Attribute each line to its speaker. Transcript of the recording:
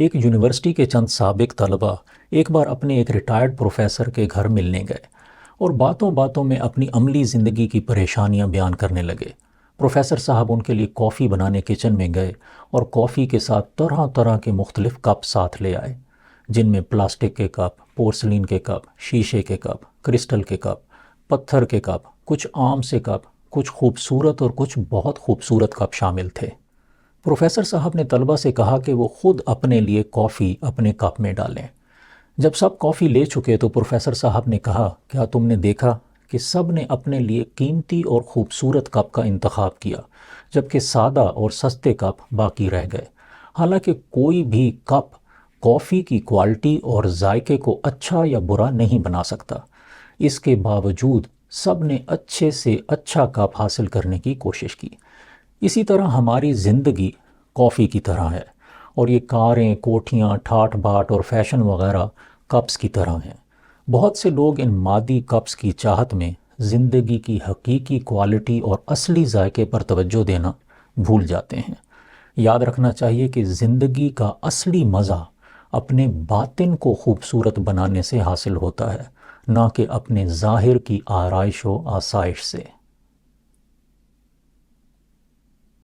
Speaker 1: ایک یونیورسٹی کے چند سابق طلباء ایک بار اپنے ایک ریٹائرڈ پروفیسر کے گھر ملنے گئے اور باتوں باتوں میں اپنی عملی زندگی کی پریشانیاں بیان کرنے لگے۔ پروفیسر صاحب ان کے لیے کافی بنانے کچن میں گئے اور کافی کے ساتھ طرح طرح کے مختلف کپ ساتھ لے آئے، جن میں پلاسٹک کے کپ، پورسلین کے کپ، شیشے کے کپ، کرسٹل کے کپ، پتھر کے کپ، کچھ عام سے کپ، کچھ خوبصورت اور کچھ بہت خوبصورت کپ شامل تھے۔ پروفیسر صاحب نے طلبہ سے کہا کہ وہ خود اپنے لیے کافی اپنے کپ میں ڈالیں۔ جب سب کافی لے چکے تو پروفیسر صاحب نے کہا، کیا تم نے دیکھا کہ سب نے اپنے لیے قیمتی اور خوبصورت کپ کا انتخاب کیا، جبکہ سادہ اور سستے کپ باقی رہ گئے؟ حالانکہ کوئی بھی کپ کافی کی کوالٹی اور ذائقے کو اچھا یا برا نہیں بنا سکتا، اس کے باوجود سب نے اچھے سے اچھا کپ حاصل کرنے کی کوشش کی۔ اسی طرح ہماری زندگی کافی کی طرح ہے، اور یہ کاریں، کوٹھیاں، ٹھاٹ باٹ اور فیشن وغیرہ کپس کی طرح ہیں۔ بہت سے لوگ ان مادی کپس کی چاہت میں زندگی کی حقیقی کوالٹی اور اصلی ذائقے پر توجہ دینا بھول جاتے ہیں۔ یاد رکھنا چاہیے کہ زندگی کا اصلی مزہ اپنے باطن کو خوبصورت بنانے سے حاصل ہوتا ہے، نہ کہ اپنے ظاہر کی آرائش و آسائش سے۔